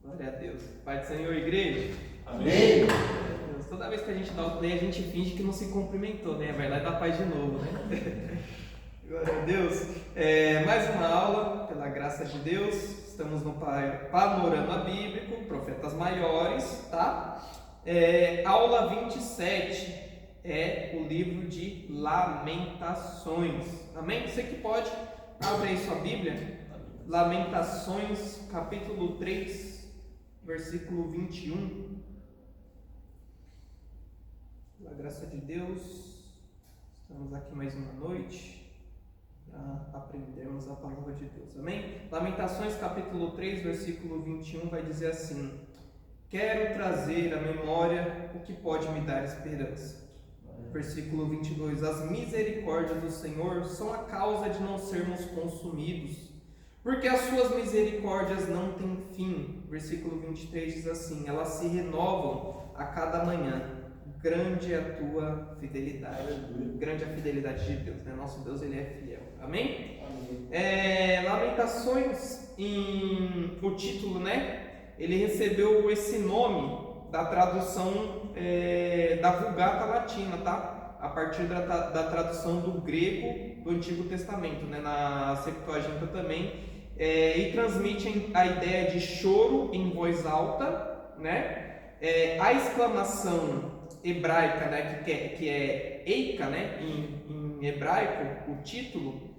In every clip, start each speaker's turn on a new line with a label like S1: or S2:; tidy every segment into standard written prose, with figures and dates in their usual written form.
S1: Glória a Deus. Pai do Senhor, igreja.
S2: Amém.
S1: Deus, toda vez que a gente dá o play, a gente finge que não se cumprimentou, né? Vai lá e dá paz de novo, né? Glória a Deus. Mais uma aula, pela graça de Deus. Estamos no Panorama Bíblico, Profetas Maiores, tá? Aula 27 é o livro de Lamentações. Amém? Você que pode, abre aí sua Bíblia. Lamentações, capítulo 3, versículo 21. Pela graça de Deus, estamos aqui mais uma noite para aprendermos a palavra de Deus. Amém? Lamentações, capítulo 3, versículo 21 vai dizer assim: quero trazer à memória o que pode me dar esperança. Versículo 22: as misericórdias do Senhor são a causa de não sermos consumidos, porque as suas misericórdias não têm fim. Versículo 23 diz assim: elas se renovam a cada manhã. Grande é a tua fidelidade. Grande é a fidelidade de Deus, né? Nosso Deus, Ele é fiel. Amém? Amém. Lamentações, o título, né? Ele recebeu esse nome da tradução da Vulgata Latina, tá? A partir da tradução do grego do Antigo Testamento, né? Na Septuaginta também, e transmite a ideia de choro em voz alta, né? A exclamação hebraica, né? Que é eika, né? Em hebraico, o título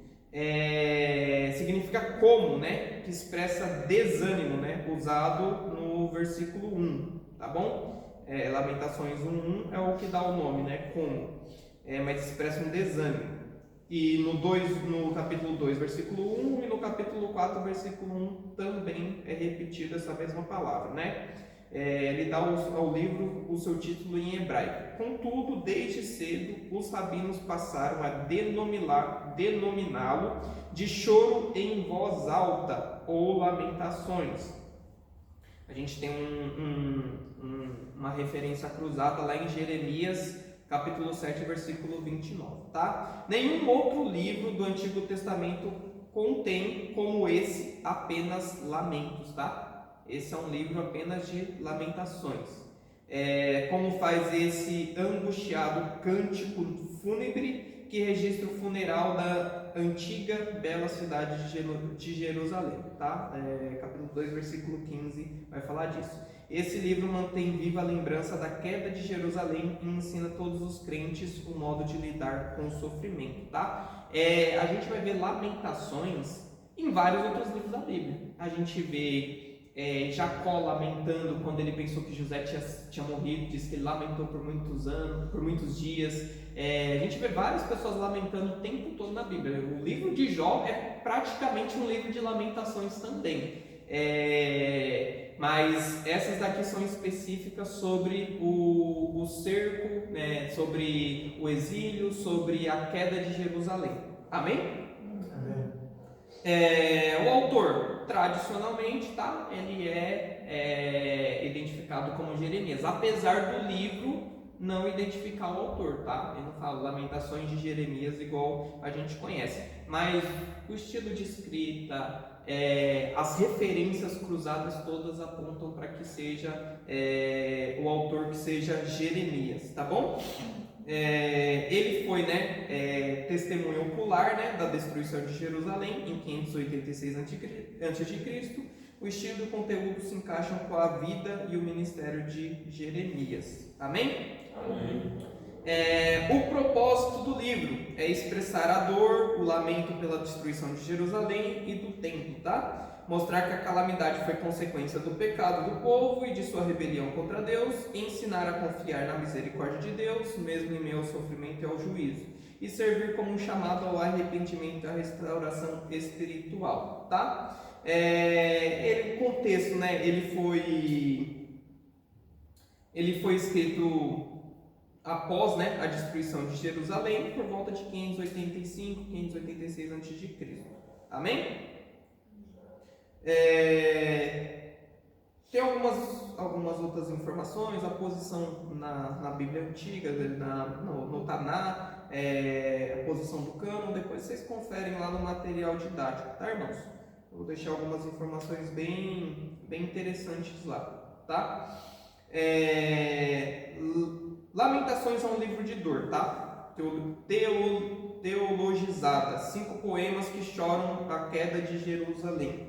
S1: significa como, né? Que expressa desânimo, né? Usado no versículo 1, tá bom? Lamentações 1:1 é o que dá o nome, né? Como, mas expressa um desânimo. E no capítulo 2, versículo 1, e no capítulo 4, versículo 1, também é repetida essa mesma palavra, né? Ele dá ao livro o seu título em hebraico. Contudo, desde cedo, os rabinos passaram a denominá-lo de choro em voz alta, ou lamentações. A gente tem uma referência cruzada lá em Jeremias, capítulo 7, versículo 29, tá? Nenhum outro livro do Antigo Testamento contém, como esse, apenas lamentos, tá? Esse é um livro apenas de lamentações. Como faz esse angustiado cântico fúnebre que registra o funeral da antiga bela cidade de Jerusalém, tá? Capítulo 2, versículo 15 vai falar disso. Esse livro mantém viva a lembrança da queda de Jerusalém e ensina todos os crentes o modo de lidar com o sofrimento, tá? A gente vai ver lamentações em vários outros livros da Bíblia. A gente vê Jacó lamentando quando ele pensou que José tinha morrido, diz que ele lamentou por muitos anos, por muitos dias. A gente vê várias pessoas lamentando o tempo todo na Bíblia. O livro de Jó é praticamente um livro de lamentações também. Mas essas daqui são específicas sobre o cerco, né, sobre o exílio, sobre a queda de Jerusalém. Amém? O autor, tradicionalmente, tá? Ele é identificado como Jeremias, apesar do livro não identificar o autor, tá? Ele não fala Lamentações de Jeremias igual a gente conhece, mas o estilo de escrita, as referências cruzadas todas apontam para que seja o autor que seja Jeremias, tá bom? Ele foi, né, testemunha ocular, né, da destruição de Jerusalém em 586 a.C. O estilo e o conteúdo se encaixam com a vida e o ministério de Jeremias. Amém? Amém. O propósito do livro é expressar a dor, o lamento pela destruição de Jerusalém e do templo, tá? Mostrar que a calamidade foi consequência do pecado do povo e de sua rebelião contra Deus, e ensinar a confiar na misericórdia de Deus, mesmo em meio ao sofrimento e ao juízo, e servir como um chamado ao arrependimento e à restauração espiritual, tá? O contexto, né? Ele foi escrito após, né, a destruição de Jerusalém, por volta de 585, 586 a.C. Amém? Tem algumas outras informações, a posição na Bíblia Antiga, no Taná, a posição do cânon, depois vocês conferem lá no material didático, tá, irmãos? Eu vou deixar algumas informações bem interessantes lá, tá? Lamentações é um livro de dor, tá? Teologizada, 5 poemas que choram a queda de Jerusalém.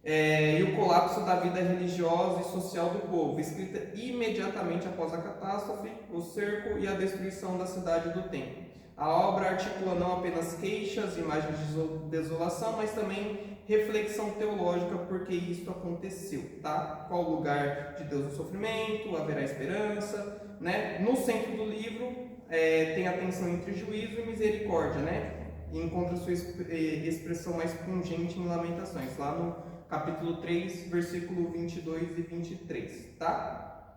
S1: E o colapso da vida religiosa e social do povo, escrita imediatamente após a catástrofe, o cerco e a destruição da cidade do templo. A obra articula não apenas queixas, imagens de desolação, mas também reflexão teológica, porque isto aconteceu, tá? Qual o lugar de Deus no sofrimento, haverá esperança, né? No centro do livro tem a tensão entre juízo e misericórdia, né? E encontra sua expressão mais pungente em Lamentações, lá no capítulo 3, versículo 22 e 23, tá?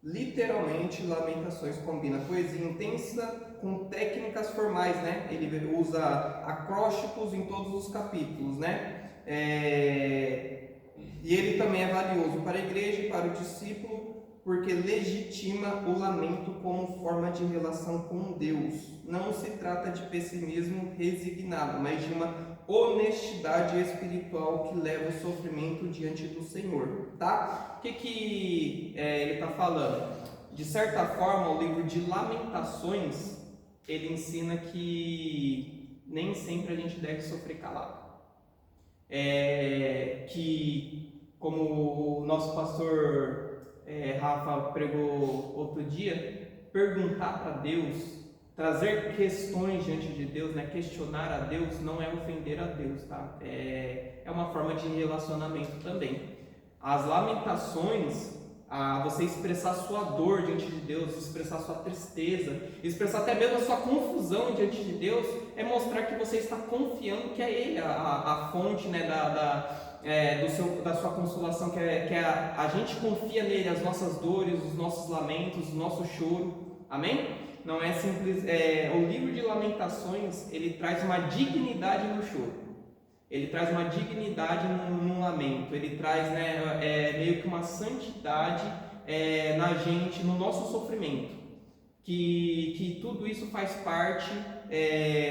S1: Literalmente, Lamentações combina poesia intensa com técnicas formais, né? Ele usa acrósticos em todos os capítulos, né? E ele também é valioso para a igreja e para o discípulo, porque legitima o lamento como forma de relação com Deus. Não se trata de pessimismo resignado, mas de uma honestidade espiritual que leva o sofrimento diante do Senhor, tá? O que ele está falando? De certa forma, o livro de Lamentações, ele ensina que nem sempre a gente deve sofrer calado. Que, como o nosso pastor Rafa pregou outro dia, perguntar para Deus, trazer questões diante de Deus, né? Questionar a Deus não é ofender a Deus, tá? É uma forma de relacionamento também. As lamentações, você expressar sua dor diante de Deus, expressar sua tristeza, expressar até mesmo a sua confusão diante de Deus, é mostrar que você está confiando que é Ele a fonte, né, da sua consolação, que a gente confia nele, as nossas dores, os nossos lamentos, o nosso choro, amém? Não é simples. O livro de Lamentações, ele traz uma dignidade no choro, ele traz uma dignidade no lamento, ele traz, né, meio que uma santidade na gente, no nosso sofrimento, que tudo isso faz parte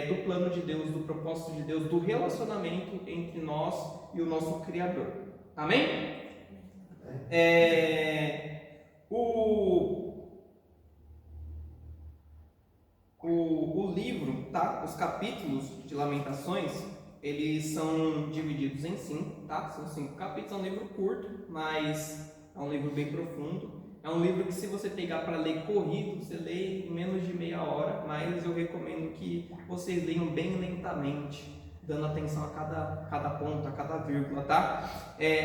S1: do plano de Deus, do propósito de Deus, do relacionamento entre nós e o nosso Criador, amém? O livro, tá? Os capítulos de Lamentações, eles são divididos em 5, tá? São 5 capítulos, é um livro curto, mas é um livro bem profundo. É um livro que, se você pegar para ler corrido, você lê em menos de meia hora, mas eu recomendo que vocês leiam bem lentamente, dando atenção a cada ponto, a cada vírgula, tá?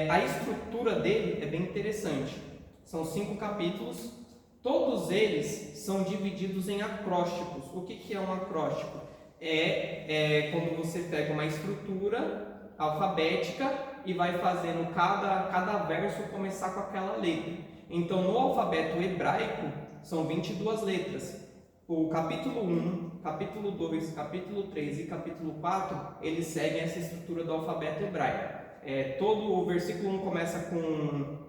S1: A estrutura dele é bem interessante. São 5 capítulos, todos eles são divididos em acrósticos. O que é um acróstico? Quando você pega uma estrutura alfabética e vai fazendo cada verso começar com aquela letra. Então, no alfabeto hebraico, são 22 letras. O capítulo 1, capítulo 2, capítulo 3 e capítulo 4, eles seguem essa estrutura do alfabeto hebraico. Todo o versículo 1 começa com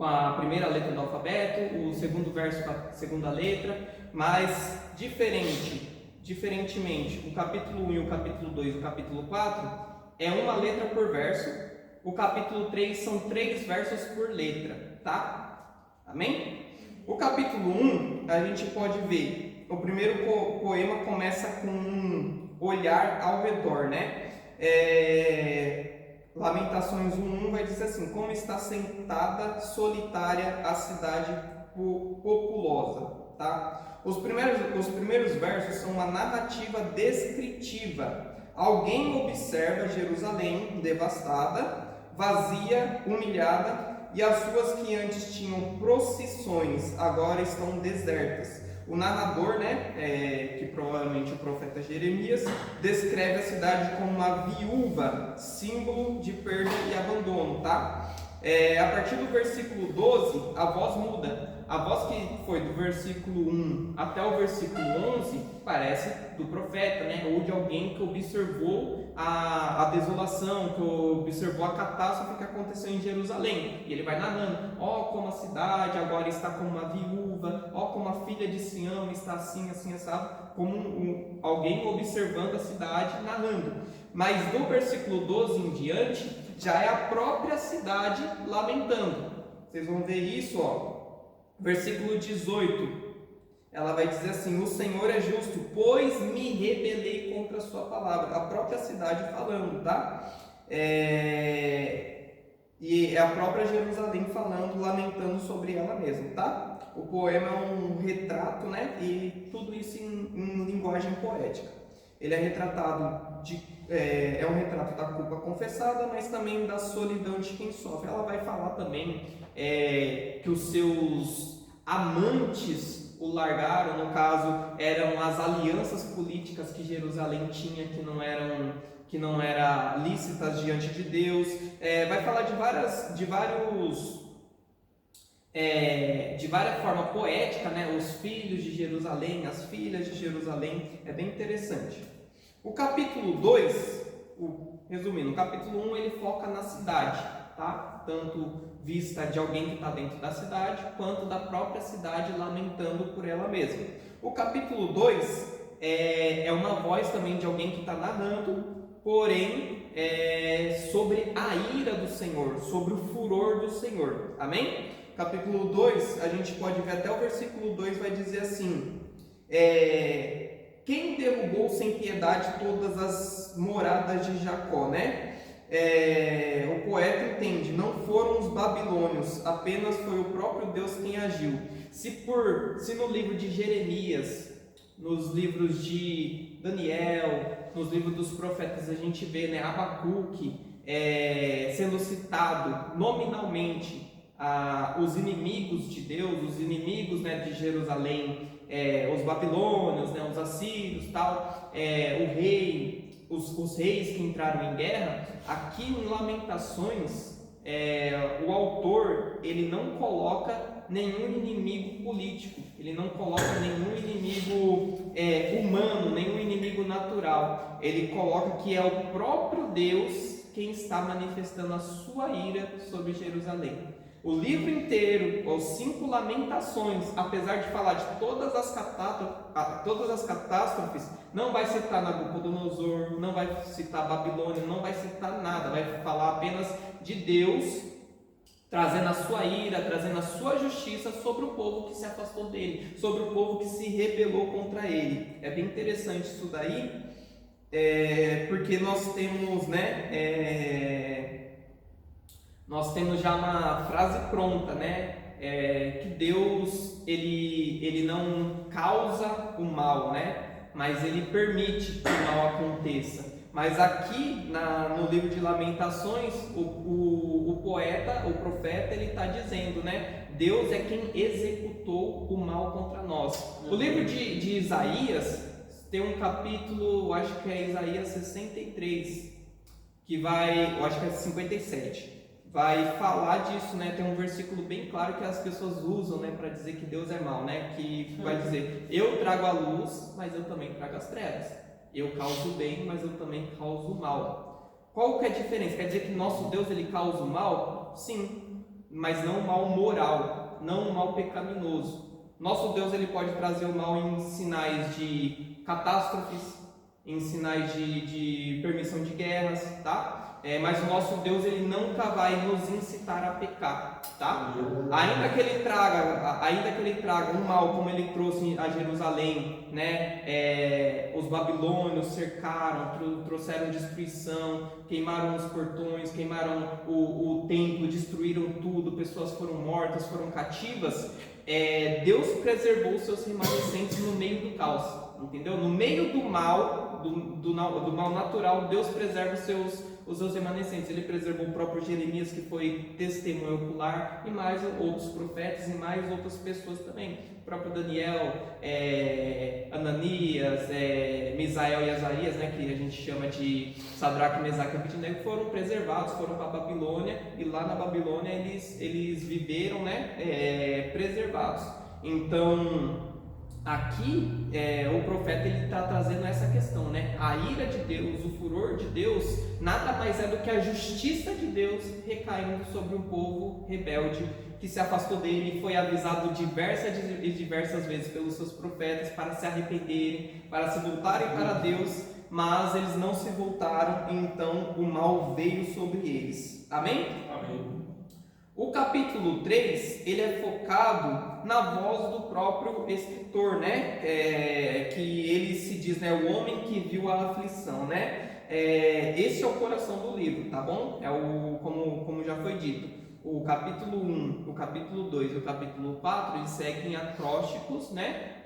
S1: a primeira letra do alfabeto, o segundo verso com a segunda letra, mas diferentemente, o capítulo 1 e o capítulo 2 e o capítulo 4 é uma letra por verso, o capítulo 3 são 3 versos por letra, tá? Amém? O capítulo 1, a gente pode ver, o primeiro poema começa com um olhar ao redor, né? Lamentações 1:1 vai dizer assim: como está sentada solitária a cidade populosa, tá? Os primeiros versos são uma narrativa descritiva. Alguém observa Jerusalém devastada, vazia, humilhada, e as ruas que antes tinham procissões agora estão desertas. O narrador, que provavelmente o profeta Jeremias, descreve a cidade como uma viúva, símbolo de perda e abandono, tá? A partir do versículo 12, a voz muda. a voz que foi do versículo 1 até o versículo 11 parece do profeta, né? Ou de alguém que observou a desolação, que observou a catástrofe que aconteceu em Jerusalém. E ele vai narrando: ó, como a cidade agora está como uma viúva, ó, como a filha de Sião está assim, assim, assado, como alguém observando a cidade, narrando. Mas do versículo 12 em diante, já é a própria cidade lamentando. Vocês vão ver isso, ó. Versículo 18. Ela vai dizer assim: o Senhor é justo, pois me rebelei contra a sua palavra. A própria cidade falando, tá? E é a própria Jerusalém falando, lamentando sobre ela mesma, tá? O poema é um retrato, né? E tudo isso em linguagem poética. Ele é retratado é um retrato da culpa confessada, mas também da solidão de quem sofre. Ela vai falar também que os seus amantes o largaram, no caso, eram as alianças políticas que Jerusalém tinha, que não eram lícitas diante de Deus. Vai falar de várias forma poética, né? Os filhos de Jerusalém, as filhas de Jerusalém, é bem interessante. O capítulo 2, resumindo, o capítulo 1 ele foca na cidade, tá? Tanto vista de alguém que está dentro da cidade, quanto da própria cidade lamentando por ela mesma. O capítulo 2 é uma voz também de alguém que está narrando, porém sobre a ira do Senhor, sobre o furor do Senhor. Amém? Capítulo 2, a gente pode ver até o versículo 2, vai dizer assim: quem derrubou sem piedade todas as moradas de Jacó, né? O poeta entende, não foram os babilônios, apenas foi o próprio Deus quem agiu. Se no livro de Jeremias, nos livros de Daniel, nos livros dos profetas a gente vê, né, Abacuque sendo citado nominalmente os inimigos de Deus, os inimigos, né, de Jerusalém, os babilônios, né, os assírios, tal, o rei, os reis que entraram em guerra. Aqui em Lamentações, o autor ele não coloca nenhum inimigo político, ele não coloca nenhum inimigo humano, nenhum inimigo natural. Ele coloca que é o próprio Deus quem está manifestando a sua ira sobre Jerusalém. O livro inteiro, os 5 lamentações, apesar de falar de todas as catástrofes, não vai citar Nabucodonosor, não vai citar Babilônia, não vai citar nada, vai falar apenas de Deus trazendo a sua ira, trazendo a sua justiça sobre o povo que se afastou dele, sobre o povo que se rebelou contra ele. É bem interessante isso daí, porque nós temos, nós temos já uma frase pronta, né? Que Deus ele não causa o mal, né? Mas ele permite que o mal aconteça. Mas aqui no livro de Lamentações, o poeta, o profeta, ele está dizendo, né? Deus é quem executou o mal contra nós. O livro de Isaías tem um capítulo, acho que é Isaías 63, que vai, eu acho que é 57. Vai falar disso, né? Tem um versículo bem claro que as pessoas usam, né, para dizer que Deus é mau, né? Que vai dizer: eu trago a luz, mas eu também trago as trevas. Eu causo o bem, mas eu também causo o mal. Qual que é a diferença? Quer dizer que nosso Deus ele causa o mal? Sim, mas não o mal moral, não o mal pecaminoso. Nosso Deus ele pode trazer o mal em sinais de catástrofes, em sinais de permissão de guerras, tá? Mas o nosso Deus ele nunca vai nos incitar a pecar, tá? Ainda que ele traga um mal como ele trouxe a Jerusalém, né? Os babilônios cercaram, trouxeram destruição, queimaram os portões, queimaram o templo, destruíram tudo, pessoas foram mortas, foram cativas. Deus preservou os seus remanescentes no meio do caos, entendeu? No meio do mal, do mal natural, Deus preserva os seus remanescentes. Ele preservou o próprio Jeremias, que foi testemunho ocular, e mais outros profetas, e mais outras pessoas também. O próprio Daniel, Ananias, Misael e Azarias, né, que a gente chama de Sadraque, Mesaque e Abednego, foram preservados, foram para a Babilônia, e lá na Babilônia eles viveram, né, preservados. Então, aqui o profeta está trazendo essa questão, né? A ira de Deus, o furor de Deus, nada mais é do que a justiça de Deus recaindo sobre um povo rebelde que se afastou dele e foi avisado diversas vezes pelos seus profetas para se arrependerem, para se voltarem para Deus, mas eles não se voltaram, então o mal veio sobre eles. Amém?
S2: Amém.
S1: O capítulo 3, ele é focado na voz do próprio escritor, né? Que ele se diz, né, o homem que viu a aflição, né? Esse é o coração do livro, tá bom? Como já foi dito. O capítulo 1, o capítulo 2 e o capítulo 4, eles seguem acrósticos, né?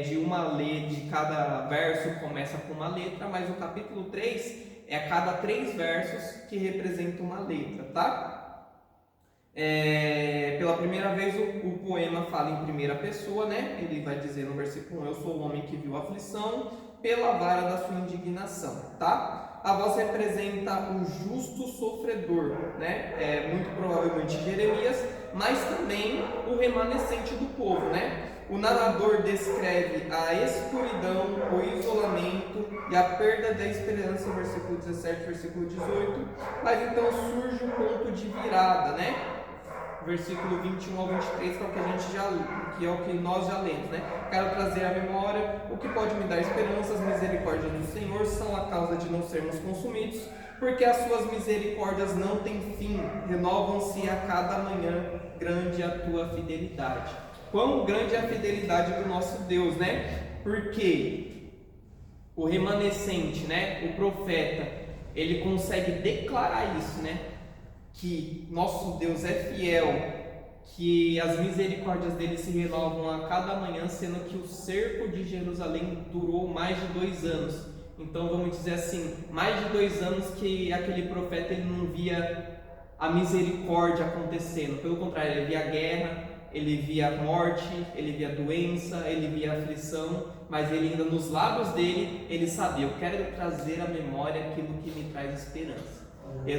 S1: De uma letra, de cada verso começa com uma letra, mas o capítulo 3 é a cada 3 versos que representa uma letra, tá? Pela primeira vez o poema fala em primeira pessoa, né? Ele vai dizer no versículo 1: eu sou o homem que viu a aflição pela vara da sua indignação, tá? A voz representa o justo sofredor, né? Muito provavelmente Jeremias, mas também o remanescente do povo, né? O narrador descreve a escuridão, o isolamento e a perda da esperança, versículo 17, versículo 18, mas então surge o ponto de virada, né? Versículo 21 ao 23, que é o que a gente que é o que nós já lemos, né? Quero trazer à memória o que pode me dar esperança. As misericórdias do Senhor são a causa de não sermos consumidos, porque as suas misericórdias não têm fim, renovam-se a cada manhã, grande é a tua fidelidade. Quão grande é a fidelidade do nosso Deus, né? Porque o remanescente, né? O profeta, ele consegue declarar isso, né? Que nosso Deus é fiel, que as misericórdias dele se renovam a cada manhã, sendo que o cerco de Jerusalém durou mais de 2 anos. Então vamos dizer assim, mais de 2 anos que aquele profeta ele não via a misericórdia acontecendo. Pelo contrário, ele via guerra, ele via morte, ele via doença, ele via aflição, mas ele ainda nos lábios dele, ele sabia: eu quero trazer à memória aquilo que me traz esperança.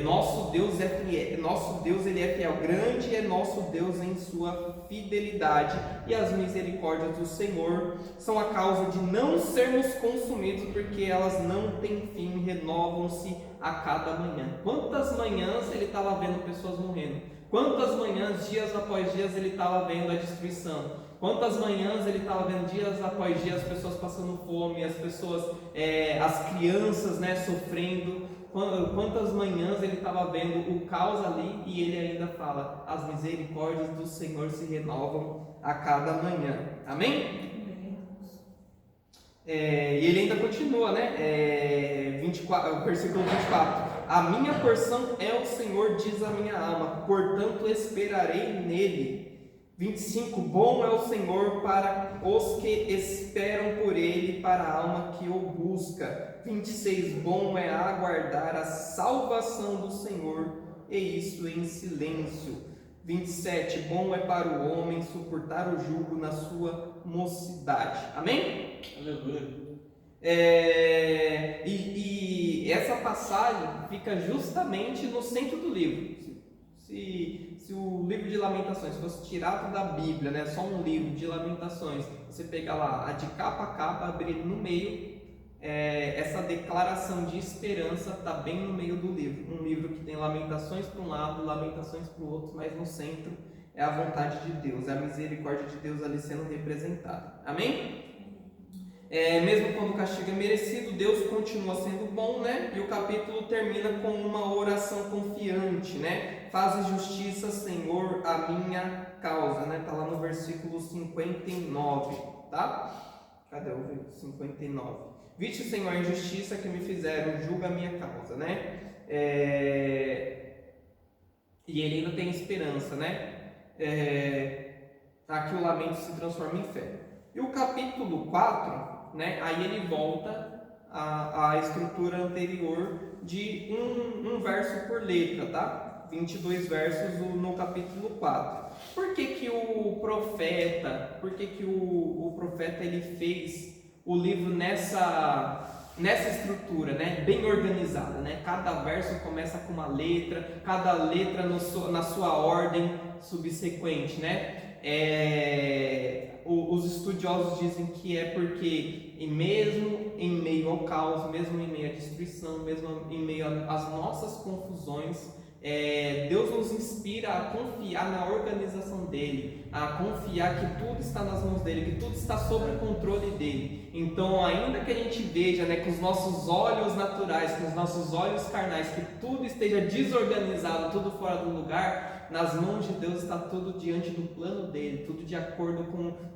S1: Nosso Deus é fiel, nosso Deus ele é fiel, grande é nosso Deus em sua fidelidade, e as misericórdias do Senhor são a causa de não sermos consumidos, porque elas não têm fim, renovam-se a cada manhã. Quantas manhãs ele estava vendo pessoas morrendo? Quantas manhãs, dias após dias, ele estava vendo a destruição? Quantas manhãs ele estava vendo dias após dias as pessoas passando fome, as pessoas, as crianças, né, sofrendo? Quantas manhãs ele estava vendo o caos ali, e ele ainda fala: as misericórdias do Senhor se renovam a cada manhã. Amém? E ele ainda continua, né? 24, versículo 24: a minha porção é o Senhor, diz a minha alma, portanto esperarei nele. 25: bom é o Senhor para os que esperam por ele, para a alma que o busca. 26: bom é aguardar a salvação do Senhor, e isso em silêncio. 27: bom é para o homem suportar o jugo na sua mocidade. Amém?
S2: Aleluia.
S1: E essa passagem fica justamente no centro do livro. Se o livro de Lamentações fosse tirado da Bíblia, né, só um livro de Lamentações, você pegar lá, de capa a capa, abrir no meio, essa declaração de esperança está bem no meio do livro. Um livro que tem lamentações para um lado, lamentações para o outro, mas no centro é a vontade de Deus, é a misericórdia de Deus ali sendo representada. Amém? Mesmo quando o castigo é merecido, Deus continua sendo bom, né? E o capítulo termina com uma oração confiante, né? Fazes justiça, Senhor, a minha causa, né? Está lá no versículo 59, tá? Cadê o versículo 59? Viste, Senhor, a injustiça que me fizeram, julga a minha causa, né? E ele ainda tem esperança, né? Aqui o lamento se transforma em fé. E o capítulo 4, né? Aí ele volta a a estrutura anterior de um verso por letra, tá? 22 versos no capítulo 4. Por que que o profeta ele fez o livro nessa estrutura, né? Bem organizada, né? Cada verso começa com uma letra, cada letra na sua ordem subsequente, né? Os estudiosos dizem que é porque mesmo em meio ao caos, mesmo em meio à destruição, mesmo em meio às nossas confusões, Deus nos inspira a confiar na organização dele, a confiar que tudo está nas mãos dele, que tudo está sob o controle dele. Então, ainda que a gente veja, né, com os nossos olhos naturais, com os nossos olhos carnais, que tudo esteja desorganizado, tudo fora do lugar, nas mãos de Deus está tudo diante do plano dele, tudo de acordo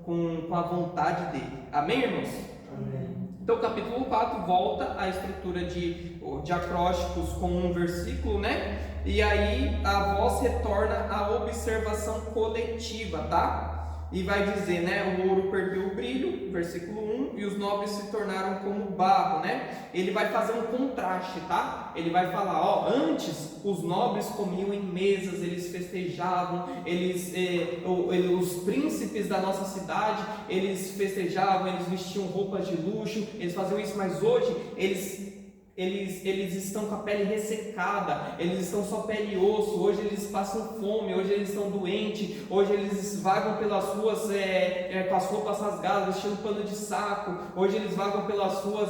S1: com a vontade dele. Amém, irmãos?
S2: Amém.
S1: Então, o capítulo 4 volta à estrutura de acrósticos com um versículo, né? E aí a voz retorna à observação coletiva, tá? E vai dizer, né? O ouro perdeu o brilho, versículo 1, e os nobres se tornaram como barro, né? Ele vai fazer um contraste, tá? Ele vai falar, ó, antes os nobres comiam em mesas, eles festejavam, os príncipes da nossa cidade, eles festejavam, eles vestiam roupas de luxo, eles faziam isso, mas hoje eles estão com a pele ressecada, eles estão só pele e osso, hoje eles passam fome, hoje eles estão doentes, hoje eles vagam pelas ruas com as roupas rasgadas, vestindo pano de saco, hoje eles vagam pelas ruas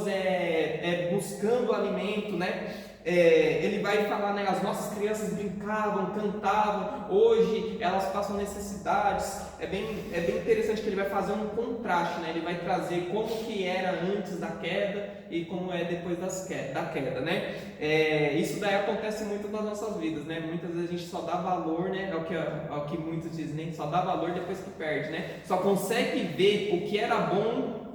S1: buscando alimento, né? Ele vai falar, né, as nossas crianças brincavam, cantavam, hoje elas passam necessidades. É bem interessante que ele vai fazer um contraste, né? Ele vai trazer como que era antes da queda e como é depois da queda, né? Isso daí acontece muito nas nossas vidas, né? Muitas vezes a gente só dá valor, né? É o que muitos dizem, né? Só dá valor depois que perde, né? Só consegue ver o que era bom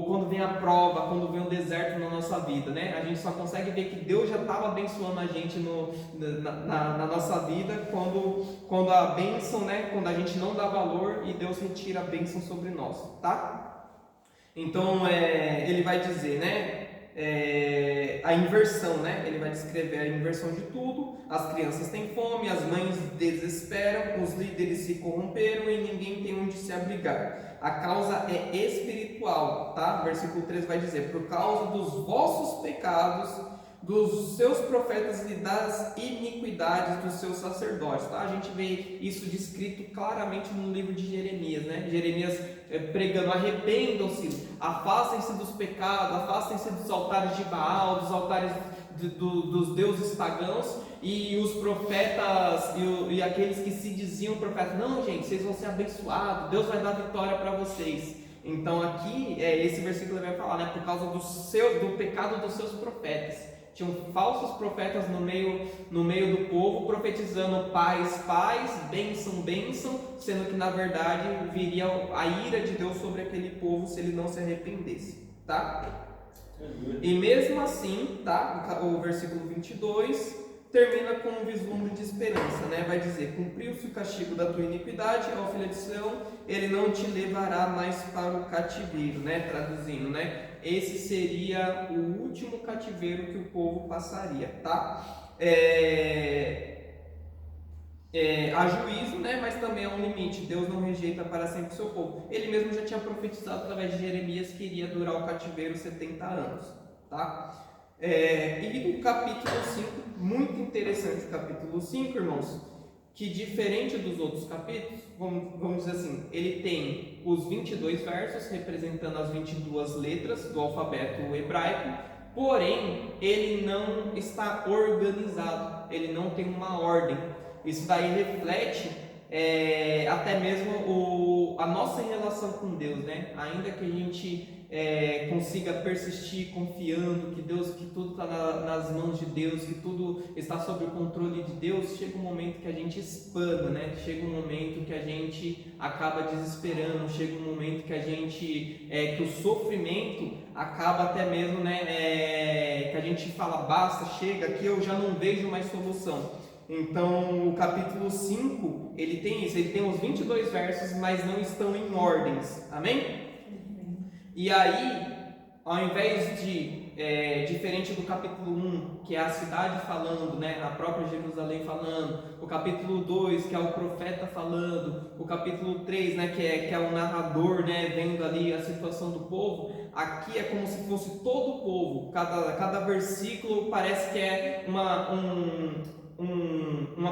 S1: quando vem a prova, quando vem o deserto na nossa vida, né? A gente só consegue ver que Deus já estava abençoando a gente na nossa vida quando a bênção, né? Quando a gente não dá valor e Deus retira a bênção sobre nós, tá? Então, ele vai dizer, né? A inversão, né? Ele vai descrever a inversão de tudo. As crianças têm fome, as mães desesperam, os líderes se corromperam e ninguém tem onde se abrigar. A causa é espiritual, tá? Versículo 3 vai dizer: por causa dos vossos pecados, dos seus profetas e das iniquidades dos seus sacerdotes, tá? A gente vê isso descrito claramente no livro de Jeremias, né? Jeremias pregando: arrependam-se, afastem-se dos pecados, afastem-se dos altares de Baal, dos altares dos deuses pagãos. E os profetas e aqueles que se diziam profetas: não, gente, vocês vão ser abençoados, Deus vai dar vitória para vocês. Então aqui, esse versículo vai falar, né, por causa do pecado dos seus profetas. Tinham falsos profetas no meio do povo, profetizando paz, paz, bênção, bênção, sendo que na verdade viria a ira de Deus sobre aquele povo se ele não se arrependesse, tá? E mesmo assim, tá? O versículo 22 termina com um vislumbre de esperança, né? Vai dizer: cumpriu-se o castigo da tua iniquidade, ó filha de Sião, ele não te levará mais para o cativeiro, né? Traduzindo, né? Esse seria o último cativeiro que o povo passaria, tá? Há juízo, né? Mas também há um limite. Deus não rejeita para sempre o seu povo. Ele mesmo já tinha profetizado através de Jeremias que iria durar o cativeiro 70 anos, tá? E o capítulo 5, muito interessante o capítulo 5, irmãos, que diferente dos outros capítulos, vamos dizer assim, ele tem os 22 versos representando as 22 letras do alfabeto hebraico, porém ele não está organizado, ele não tem uma ordem. Isso daí reflete até mesmo a nossa relação com Deus, né? Ainda que a gente consiga persistir confiando que tudo está nas mãos de Deus, que tudo está sob o controle de Deus, chega um momento que a gente espana, né? Chega um momento que a gente acaba desesperando, chega um momento que a gente que o sofrimento acaba até mesmo, né? Que a gente fala: basta, chega, aqui eu já não vejo mais solução. Então o capítulo 5, ele tem isso, ele tem os 22 versos, mas não estão em ordens, amém? E aí, ao invés de, diferente do capítulo 1, que é a cidade falando, né, a própria Jerusalém falando, o capítulo 2, que é o profeta falando, o capítulo 3, né, que é o narrador, né, vendo ali a situação do povo, aqui é como se fosse todo o povo, cada versículo parece que é uma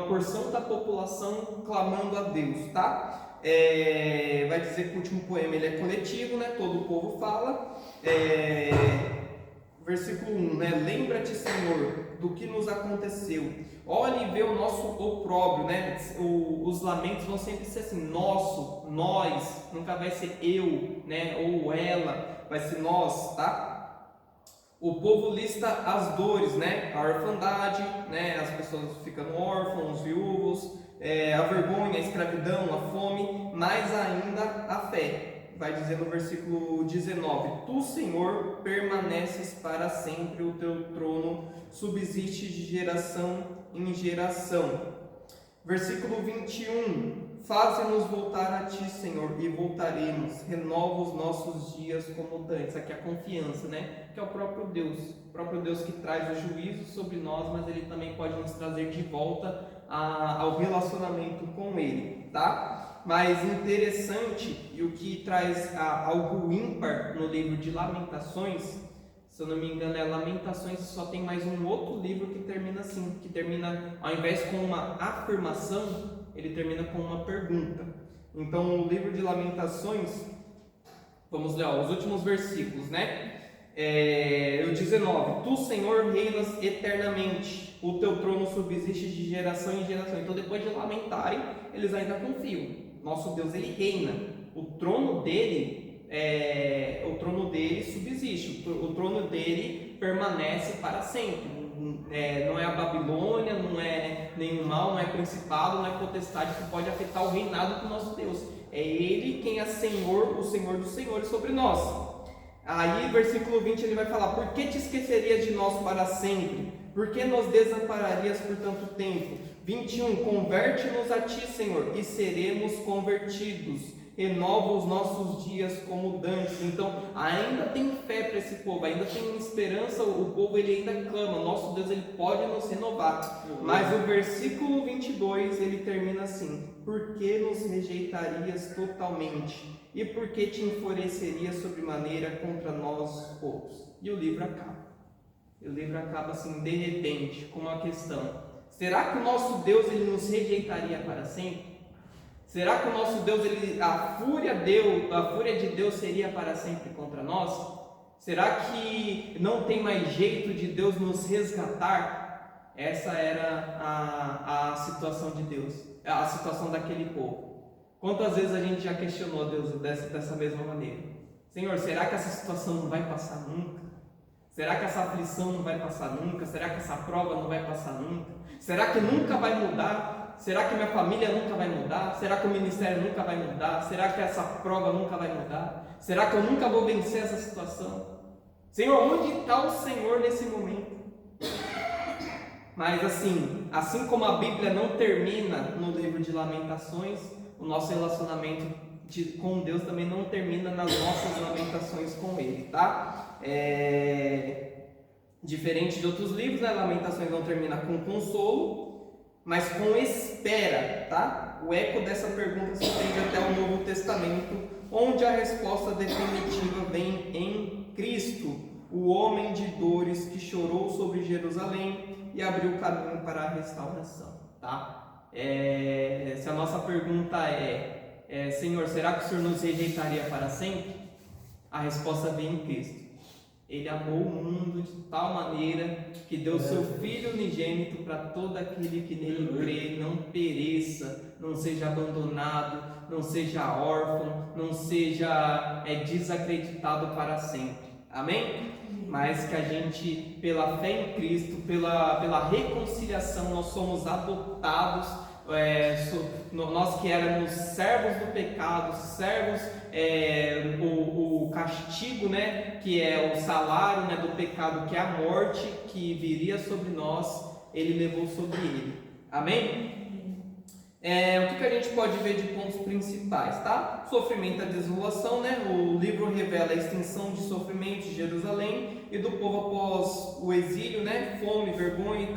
S1: porção da população clamando a Deus, tá? Vai dizer que o último poema ele é coletivo, né? Todo o povo fala. Versículo 1, né? Lembra-te, Senhor, do que nos aconteceu. Olhe e vê o nosso opróbrio, né? Os lamentos vão sempre ser assim: nosso, nós, nunca vai ser eu, né? Ou ela, vai ser nós, tá? O povo lista as dores, né? A orfandade, né? As pessoas ficando órfãos, viúvos, a vergonha, a escravidão, a fome, mas ainda a fé. Vai dizer no versículo 19: Tu, Senhor, permaneces para sempre, o teu trono subsiste de geração em geração. Versículo 21: Faze-nos voltar a ti, Senhor, e voltaremos, renova os nossos dias como dantes. Aqui é a confiança, né? Que é o próprio Deus que traz o juízo sobre nós, mas Ele também pode nos trazer de volta ao relacionamento com Ele, tá? Mas interessante, e o que traz algo ímpar no livro de Lamentações, se eu não me engano é Lamentações, só tem mais um outro livro que termina assim, que termina, ao invés com uma afirmação, ele termina com uma pergunta. Então o livro de Lamentações, vamos ler os últimos versículos, né? O 19: Tu, Senhor, reinas eternamente, o teu trono subsiste de geração em geração. Então depois de lamentarem, eles ainda confiam. Nosso Deus, Ele reina. O trono dele subsiste. O trono dele permanece para sempre. Não é a Babilônia, não é nenhum mal, não é principado, não é potestade que pode afetar o reinado do nosso Deus. É Ele quem é Senhor, o Senhor dos senhores sobre nós. Aí, versículo 20, ele vai falar: Por que te esquecerias de nós para sempre? Por que nos desampararias por tanto tempo? 21, converte-nos a ti, Senhor, e seremos convertidos. Renova os nossos dias como dantes. Então, ainda tem fé para esse povo, ainda tem esperança. O povo ele ainda clama. Nosso Deus ele pode nos renovar. Mas o versículo 22 ele termina assim: Por que nos rejeitarias totalmente? E por que te enfureceria sobremaneira contra nós outros? E o livro acaba. O livro acaba assim, de repente, com uma questão: será que o nosso Deus ele nos rejeitaria para sempre? Será que o nosso Deus, a fúria de Deus seria para sempre contra nós? Será que não tem mais jeito de Deus nos resgatar? Essa era a situação de Deus, a situação daquele povo. Quantas vezes a gente já questionou Deus dessa mesma maneira? Senhor, será que essa situação não vai passar nunca? Será que essa aflição não vai passar nunca? Será que essa prova não vai passar nunca? Será que nunca vai mudar? Será que minha família nunca vai mudar? Será que o ministério nunca vai mudar? Será que essa prova nunca vai mudar? Será que eu nunca vou vencer essa situação? Senhor, onde está o Senhor nesse momento? Mas assim como a Bíblia não termina no livro de Lamentações, o nosso relacionamento com Deus também não termina nas nossas lamentações com Ele, tá? Diferente de outros livros, né? Lamentações não termina com consolo, mas com espera, tá? O eco dessa pergunta se estende até o Novo Testamento, onde a resposta definitiva vem em Cristo, o homem de dores que chorou sobre Jerusalém e abriu o caminho para a restauração, tá? Se a nossa pergunta Senhor, será que o Senhor nos rejeitaria para sempre? A resposta vem em Cristo. Ele amou o mundo de tal maneira que deu seu Filho unigênito para todo aquele que nele crê não pereça, não seja abandonado, não seja órfão, não seja desacreditado para sempre. Amém? Mas que a gente, pela fé em Cristo, pela reconciliação, nós somos adotados. Nós que éramos servos do pecado, servos, o castigo, né, que é o salário, né, do pecado, que é a morte que viria sobre nós, Ele levou sobre Ele. Amém? O que a gente pode ver de pontos principais, tá? Sofrimento e desolação, né? O livro revela a extensão de sofrimento de Jerusalém e do povo após o exílio, né? Fome, vergonha e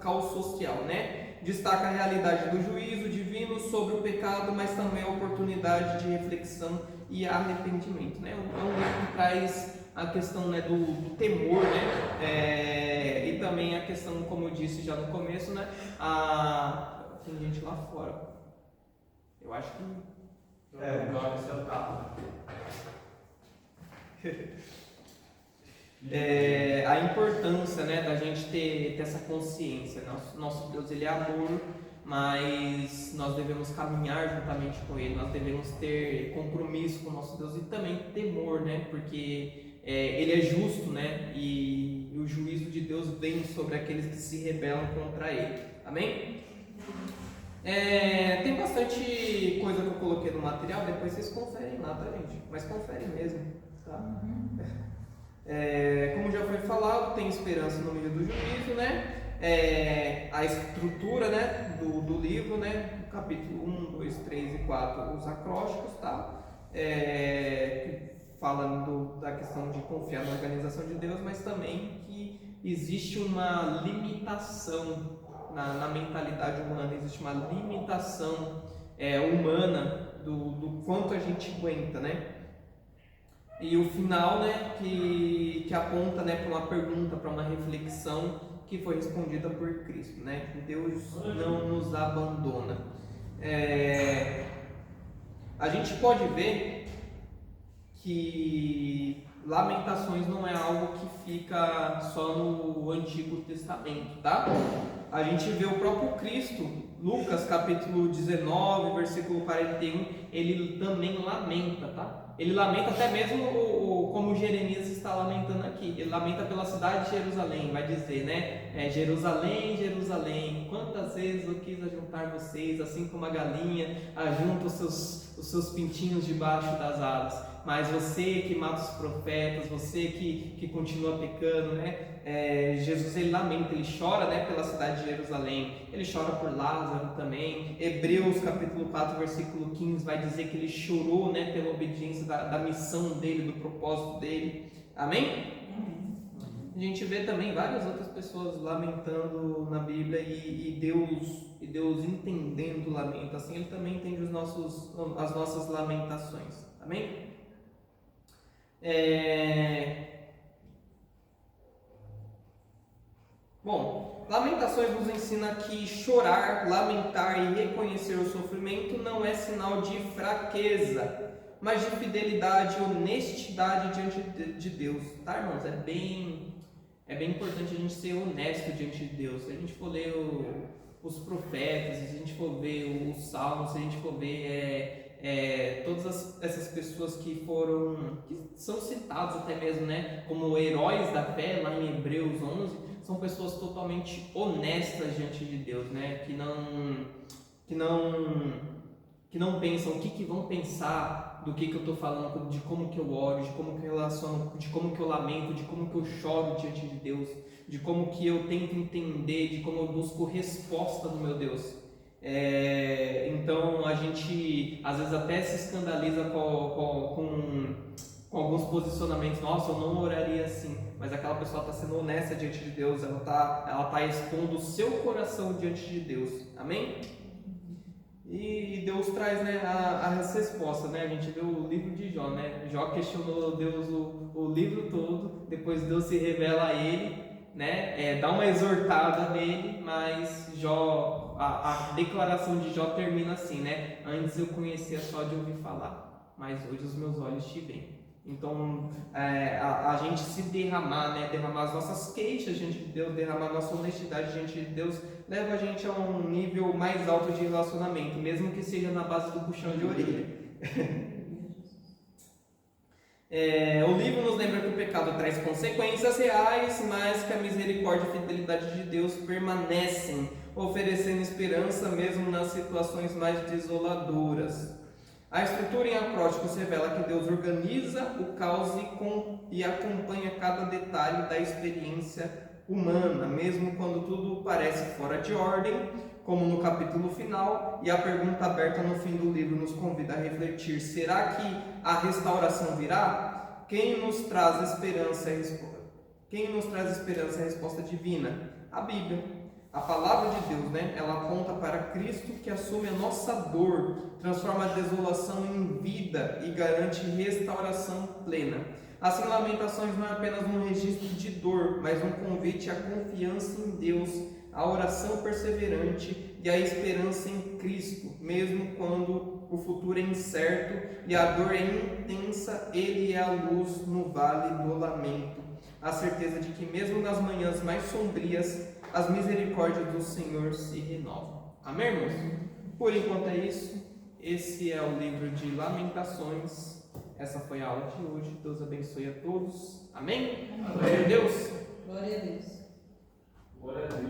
S1: caos social, né? Destaca a realidade do juízo divino sobre o pecado, mas também a oportunidade de reflexão e arrependimento, né? É um livro que traz a questão, né, do temor, né? E também a questão, como eu disse já no começo, né? Tem gente lá fora. Eu acho que.
S2: Joga seu carro.
S1: A importância, né, da gente ter essa consciência. Nosso Deus, Ele é amor, mas nós devemos caminhar juntamente com Ele. Nós devemos ter compromisso com o nosso Deus e também temor, né? Porque Ele é justo, né? E o juízo de Deus vem sobre aqueles que se rebelam contra Ele. Amém? Tem bastante coisa que eu coloquei no material, depois vocês conferem lá, tá, gente? Mas conferem mesmo, tá? Como já foi falado, tem esperança no meio do juízo, né? A estrutura, né, do livro, né? Capítulo 1, 2, 3 e 4, os acrósticos, tá? Que falam da questão de confiar na organização de Deus, mas também que existe uma limitação na mentalidade humana, existe uma limitação humana do quanto a gente aguenta, né? E o final, né, que aponta, né, para uma pergunta, para uma reflexão que foi respondida por Cristo, né? Que Deus não nos abandona. A gente pode ver que Lamentações não é algo que fica só no Antigo Testamento, tá? A gente vê o próprio Cristo, Lucas capítulo 19, versículo 41, ele também lamenta, tá? Ele lamenta até mesmo como Jeremias está lamentando aqui. Ele lamenta pela cidade de Jerusalém, vai dizer, né? Jerusalém, Jerusalém, quantas vezes eu quis ajuntar vocês, assim como a galinha ajunta os seus pintinhos debaixo das asas. Mas você que mata os profetas, você que continua pecando, né? Jesus, ele lamenta, ele chora, né, pela cidade de Jerusalém, ele chora por Lázaro também. Hebreus capítulo 4, versículo 15 vai dizer que ele chorou, né, pela obediência da missão dele, do propósito dele. Amém? A gente vê também várias outras pessoas lamentando na Bíblia e Deus entendendo o lamento, assim ele também entende as nossas lamentações. Amém? Bom, Lamentações nos ensina que chorar, lamentar e reconhecer o sofrimento não é sinal de fraqueza, mas de fidelidade e honestidade diante de Deus, tá, irmãos? É bem importante a gente ser honesto diante de Deus. Se a gente for ler os profetas, se a gente for ver os salmos, se a gente for ver todas essas pessoas que são citados até mesmo, né, como heróis da fé lá em Hebreus 11, são pessoas totalmente honestas diante de Deus, né, que não pensam o que vão pensar do que eu estou falando, de como que eu oro, de como que eu relaciono, de como que eu lamento, de como que eu choro diante de Deus, de como que eu tento entender, de como eu busco resposta no meu Deus. Então a gente às vezes até se escandaliza com alguns posicionamentos. Nossa, eu não oraria assim, mas aquela pessoa está sendo honesta diante de Deus, ela tá expondo o seu coração diante de Deus. Amém? E Deus traz, né, a resposta, né? A gente vê o livro de Jó, né? Jó questionou Deus o livro todo, depois Deus se revela a ele, né? Dá uma exortada nele, mas Jó, a declaração de Jó termina assim, né? Antes eu conhecia só de ouvir falar, mas hoje os meus olhos te veem. Então, a gente se derramar, né? Derramar as nossas queixas diante de Deus, derramar a nossa honestidade diante de Deus, leva a gente a um nível mais alto de relacionamento, mesmo que seja na base do puxão de orelha. O livro nos lembra que o pecado traz consequências reais, mas que a misericórdia e a fidelidade de Deus permanecem, oferecendo esperança mesmo nas situações mais desoladoras. A estrutura em acrósticos revela que Deus organiza o caos e acompanha cada detalhe da experiência humana, mesmo quando tudo parece fora de ordem, como no capítulo final, e a pergunta aberta no fim do livro nos convida a refletir: será que a restauração virá? Quem nos traz esperança e a resposta divina? A Bíblia. A palavra de Deus, ela aponta para Cristo, que assume a nossa dor, transforma a desolação em vida e garante restauração plena. Assim, Lamentações não é apenas um registro de dor, mas um convite à confiança em Deus, à oração perseverante e à esperança em Cristo, mesmo quando o futuro é incerto e a dor é intensa. Ele é a luz no vale do lamento, a certeza de que mesmo nas manhãs mais sombrias, as misericórdias do Senhor se renovam. Amém, irmãos? Por enquanto é isso. Esse é o livro de Lamentações. Essa foi a aula de hoje. Deus abençoe a todos. Amém? Glória a Deus.
S3: Glória a Deus.